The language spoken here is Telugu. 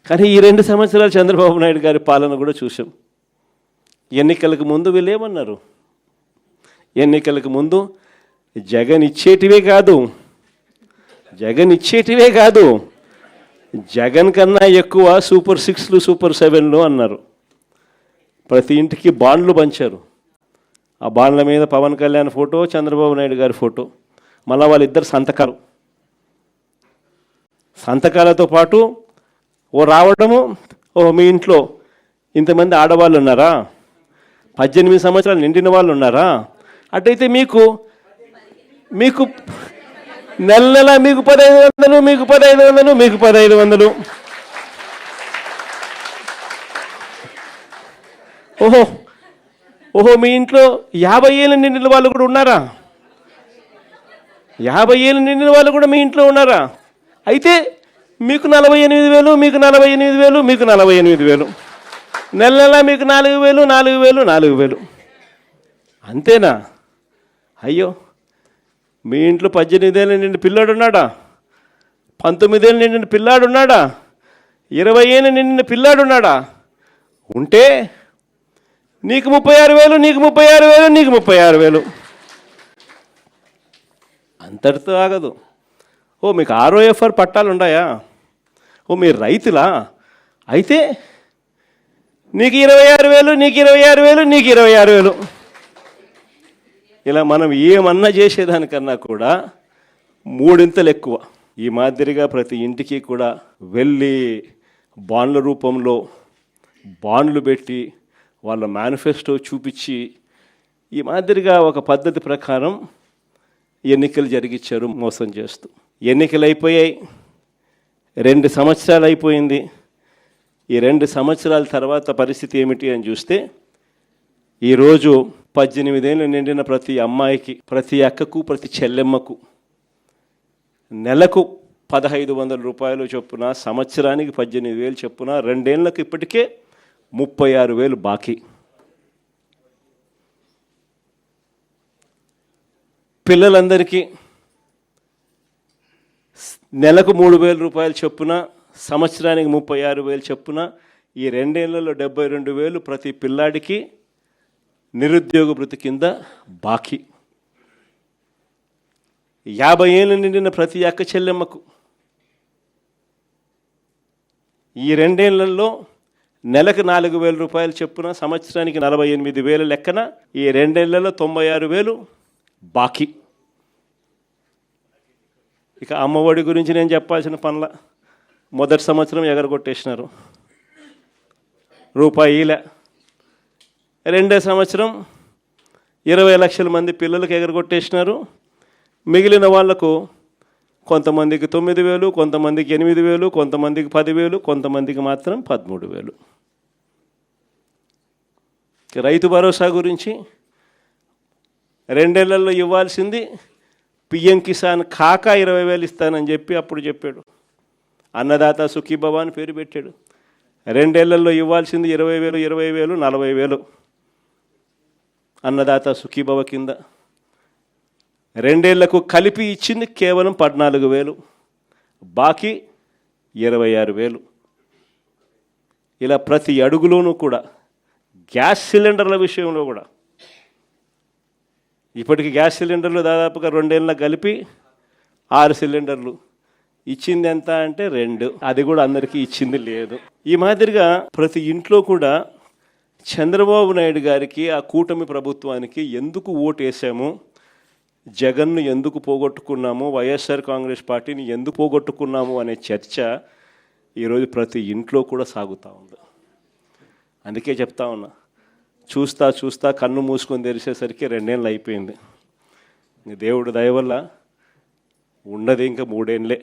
కానీ ఈ 2 సంవత్సరాలు చంద్రబాబు నాయుడు గారి పాలన కూడా చూసాం. ఎన్నికలకు ముందు వీళ్ళు ఏమన్నారు? ఎన్నికలకు ముందు జగన్ ఇచ్చేటివే కాదు, జగన్ కన్నా ఎక్కువ సూపర్ 6లు సూపర్ 7లు అన్నారు. ప్రతి ఇంటికి బాండ్లు పంచారు. ఆ బాండ్ల మీద పవన్ కళ్యాణ్ ఫోటో, చంద్రబాబు నాయుడు గారి ఫోటో, మళ్ళీ వాళ్ళిద్దరు సంతకాలతో పాటు రావడము, మీ ఇంట్లో ఇంతమంది ఆడవాళ్ళు ఉన్నారా, 18 సంవత్సరాలు నిండిన వాళ్ళు ఉన్నారా, అటైతే మీకు నెల మీకు 1500 ఓహో మీ ఇంట్లో 50 ఏళ్ళు నిండిన వాళ్ళు కూడా ఉన్నారా? 50 ఏళ్ళు నిండిన వాళ్ళు కూడా మీ ఇంట్లో ఉన్నారా? అయితే మీకు 48,000, మీకు 48,000, మీకు 48,000, నెల మీకు 4,000. అంతేనా? అయ్యో, మీ ఇంట్లో 18 ఏళ్ళు నిండిన పిల్లాడు ఉన్నాడా? 19 ఏళ్ళు నిండిన పిల్లాడు ఉన్నాడా? 20 ఏళ్ళు నిండిన పిల్లాడు ఉన్నాడా? ఉంటే నీకు 36,000, నీకు 36,000, నీకు 36,000. అంతటితో ఆగదు. మీకు ROFR పట్టాలు ఉన్నాయా? మీరు రైతులా? అయితే నీకు 26,000, నీకు 26,000, నీకు 26,000. ఇలా మనం ఏమన్నా చేసేదానికన్నా కూడా 3 ఎక్కువ. ఈ మాదిరిగా ప్రతి ఇంటికి కూడా వెళ్ళి బాండ్ల రూపంలో బాండ్లు పెట్టి వాళ్ళ మేనిఫెస్టో చూపించి ఈ మాదిరిగా ఒక పద్ధతి ప్రకారం ఎన్నికలు జరిగించారు, మోసం చేస్తూ. ఎన్నికలు అయిపోయాయి, 2 సంవత్సరాలు అయిపోయింది. ఈ 2 సంవత్సరాల తర్వాత పరిస్థితి ఏమిటి అని చూస్తే, ఈరోజు 18 ఏళ్ళు నిండిన ప్రతి అమ్మాయికి, ప్రతి అక్కకు, ప్రతి చెల్లెమ్మకు నెలకు 1,500 రూపాయలు చొప్పున, సంవత్సరానికి 18,000 చొప్పున, 2 ఏళ్ళకు ఇప్పటికే 36,000 బాకీ. పిల్లలందరికీ నెలకు 3,000 రూపాయలు చొప్పున, సంవత్సరానికి 36,000 చొప్పున, ఈ 2 ఏళ్లలో 72,000 ప్రతి పిల్లాడికి నిరుద్యోగ భృతి కింద బాకీ. 50 ఏళ్ళు నిండిన ప్రతి అక్క చెల్లెమ్మకు ఈ 2 ఏళ్లలో నెలకు 4,000 రూపాయలు చొప్పున, సంవత్సరానికి 48,000 లెక్కన, ఈ 2 ఏళ్లలో 96,000 బాకీ. ఇక అమ్మఒడి గురించి నేను చెప్పాల్సిన పనుల. మొదటి సంవత్సరం ఎగరగొట్టేసినారు, రూపాయిలే. 2వ సంవత్సరం 20 లక్షల మంది పిల్లలకు ఎగరగొట్టేసినారు. మిగిలిన వాళ్లకు కొంతమందికి 9,000, కొంతమందికి 8,000, కొంతమందికి 10,000, కొంతమందికి మాత్రం 13,000. రైతు భరోసా గురించి 2 ఏళ్లలో ఇవ్వాల్సింది PM కిసాన్ కాక 20,000 ఇస్తానని చెప్పి అప్పుడు చెప్పాడు. అన్నదాత సుఖీభవ అని పేరు పెట్టాడు. 2 ఏళ్లలో ఇవ్వాల్సింది 20,000, 20,000, 40,000 అన్నదాత సుఖీభవ కింద. 2 ఏళ్లకు కలిపి ఇచ్చింది కేవలం 14,000, బాకీ 26,000. ఇలా ప్రతి అడుగులోనూ కూడా, గ్యాస్ సిలిండర్ల విషయంలో కూడా, ఇప్పటికి గ్యాస్ సిలిండర్లు దాదాపుగా 2 ఏళ్ళ కలిపి 6 సిలిండర్లు. ఇచ్చింది ఎంత అంటే 2, అది కూడా అందరికీ ఇచ్చింది లేదు. ఈ మాదిరిగా ప్రతి ఇంట్లో కూడా చంద్రబాబు నాయుడు గారికి, ఆ కూటమి ప్రభుత్వానికి ఎందుకు ఓటేసాము, జగన్ను ఎందుకు పోగొట్టుకున్నాము, వైఎస్ఆర్ కాంగ్రెస్ పార్టీని ఎందుకు పోగొట్టుకున్నాము అనే చర్చ ఈరోజు ప్రతి ఇంట్లో కూడా సాగుతూ ఉంది. అందుకే చెప్తా ఉన్నా, చూస్తా కన్ను మూసుకొని తెరిచేసరికి 2 ఏళ్ళు అయిపోయింది. దేవుడు దయ వల్ల ఉన్నది ఇంకా 3 ఏళ్ళే.